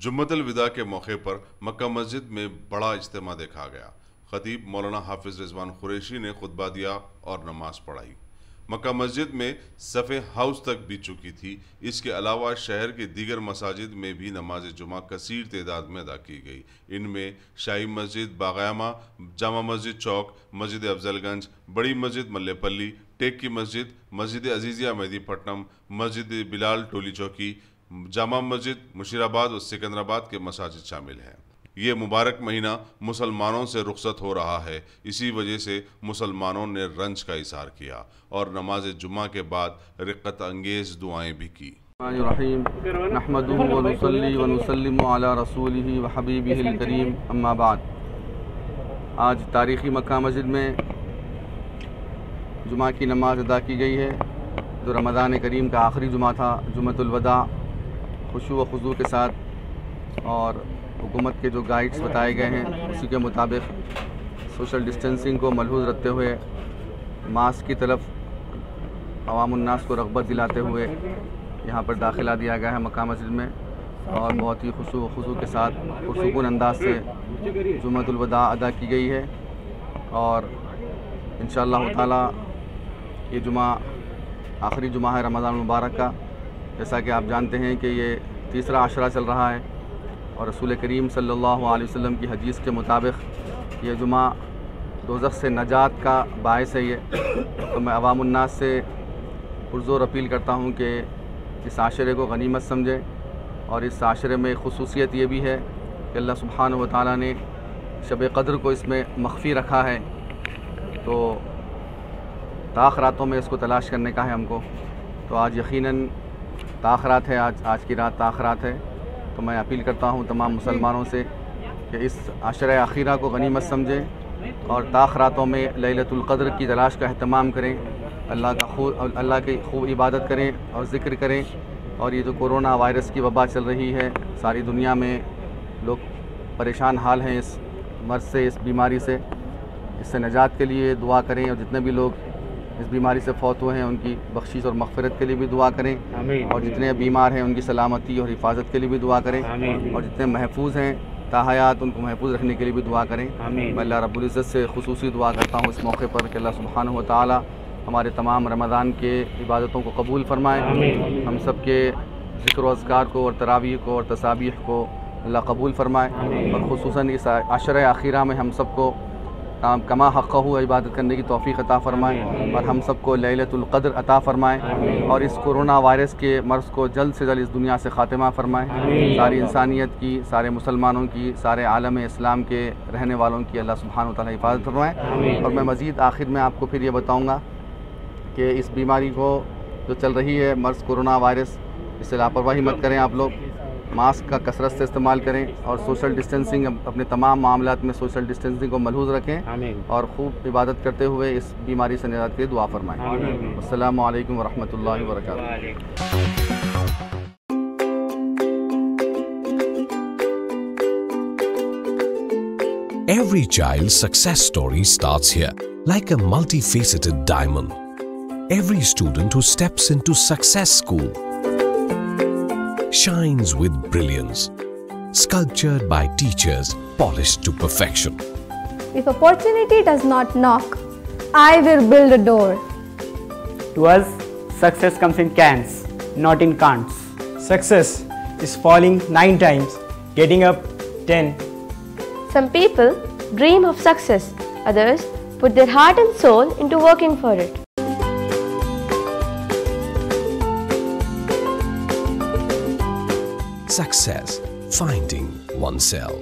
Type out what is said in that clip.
جمعۃ الوداع کے موقع پر مکہ مسجد میں بڑا اجتماع دیکھا گیا۔ خطیب مولانا حافظ رضوان قریشی نے خطبہ دیا اور نماز پڑھائی۔ مکہ مسجد میں صف ہاؤس تک بھی چکی تھی۔ اس کے علاوہ شہر کے دیگر مساجد میں بھی نماز جمعہ کثیر تعداد میں ادا کی گئی۔ ان میں شاہی مسجد باغیامہ، جامع مسجد چوک، مسجد افضل گنج، بڑی مسجد ملے پلی، ٹیک کی مسجد، مسجد عزیزیہ مہدی پٹنم، مسجد بلال ٹولی چوکی، جامع مسجد مشیرآباد اور سکندرآباد کے مساجد شامل ہیں۔ یہ مبارک مہینہ مسلمانوں سے رخصت ہو رہا ہے، اسی وجہ سے مسلمانوں نے رنج کا اظہار کیا اور نماز جمعہ کے بعد رقت انگیز دعائیں بھی کی۔ الرحیم نحمدہ ونصلی ونسلم علی رسولہ وحبیبہ الکریم، اما بعد۔ آج تاریخی مکہ مسجد میں جمعہ کی نماز ادا کی گئی ہے، جو رمضان کریم کا آخری جمعہ تھا، جمعۃ الوداع۔ خشوع و خضوع کے ساتھ اور حکومت کے جو گائیڈز بتائے گئے ہیں اسی کے مطابق سوشل ڈسٹینسنگ کو ملحوظ رکھتے ہوئے ماسک کی طرف عوام الناس کو رغبت دلاتے ہوئے یہاں پر داخلہ دیا گیا ہے مکہ مسجد میں، اور بہت ہی خشوع و خضوع کے ساتھ پرسکون انداز سے جمعۃ الوداع ادا کی گئی ہے۔ اور انشاءاللہ تعالی یہ جمعہ آخری جمعہ ہے رمضان المبارک کا، جیسا کہ آپ جانتے ہیں کہ یہ تیسرا عشرہ چل رہا ہے، اور رسول کریم صلی اللہ علیہ وسلم کی حدیث کے مطابق یہ جمعہ دوزخ سے نجات کا باعث ہے۔ تو میں عوام الناس سے پرزور اپیل کرتا ہوں کہ اس عاشرے کو غنیمت سمجھیں، اور اس عاشرے میں خصوصیت یہ بھی ہے کہ اللہ سبحانہ و تعالیٰ نے شب قدر کو اس میں مخفی رکھا ہے، تو تاخراتوں میں اس کو تلاش کرنے کا ہے ہم کو۔ تو آج یقیناً تاخرات ہے، آج کی رات تاخرات ہے، تو میں اپیل کرتا ہوں تمام مسلمانوں سے کہ اس عشرہ اخیرہ کو غنیمت سمجھیں اور تاخراتوں میں لیلۃ القدر کی تلاش کا اہتمام کریں، اللہ کی خوب عبادت کریں اور ذکر کریں۔ اور یہ جو کورونا وائرس کی وبا چل رہی ہے، ساری دنیا میں لوگ پریشان حال ہیں اس مرض سے، اس بیماری سے، اس سے نجات کے لیے دعا کریں، اور جتنے بھی لوگ اس بیماری سے فوت ہوئے ہیں ان کی بخشش اور مغفرت کے لیے بھی دعا کریں، اور جتنے بیمار ہیں ان کی سلامتی اور حفاظت کے لیے بھی دعا کریں، اور جتنے محفوظ ہیں تاحیات ان کو محفوظ رکھنے کے لیے بھی دعا کریں۔ میں اللہ رب العزت سے خصوصی دعا کرتا ہوں اس موقع پر کہ اللہ سبحانہ و تعالی ہمارے تمام رمضان کے عبادتوں کو قبول فرمائے، ہم سب کے ذکر و اذکار کو اور تراویح کو اور تسابیح کو اللہ قبول فرمائے، اور خصوصاً اس عشرہ اخیرہ میں ہم سب کو کما حقہ عبادت کرنے کی توفیق عطا فرمائے، اور ہم سب کو لیلۃ القدر عطا فرمائے، اور اس کورونا وائرس کے مرض کو جلد سے جلد اس دنیا سے خاتمہ فرمائے۔ ساری انسانیت کی، سارے مسلمانوں کی، سارے عالم اسلام کے رہنے والوں کی اللہ سبحانہ و تعالی حفاظت فرمائے۔ اور میں مزید آخر میں آپ کو پھر یہ بتاؤں گا کہ اس بیماری کو جو چل رہی ہے مرض کورونا وائرس، اس سے لاپرواہی مت کریں، آپ لوگ ماسک کا کثرت سے استعمال کریں، اور سوشل ڈسٹینسنگ اپنے تمام معاملات میں سوشل ڈسٹینسنگ کو ملحوظ رکھیں، اور خوب عبادت کرتے ہوئے اس بیماری سے نجات کے لیے دعا فرمائیں۔ السلام علیکم ورحمۃ اللہ وبرکاتہ۔ Every child's success story starts here, like a multifaceted diamond. Every student who steps into Success School shines with brilliance, sculptured by teachers polished to perfection. If opportunity does not knock, I will build a door. To us, success comes in cans, not in can'ts. Success is falling 9 times, getting up 10. Some people dream of success, others put their heart and soul into working for it. Success, finding oneself.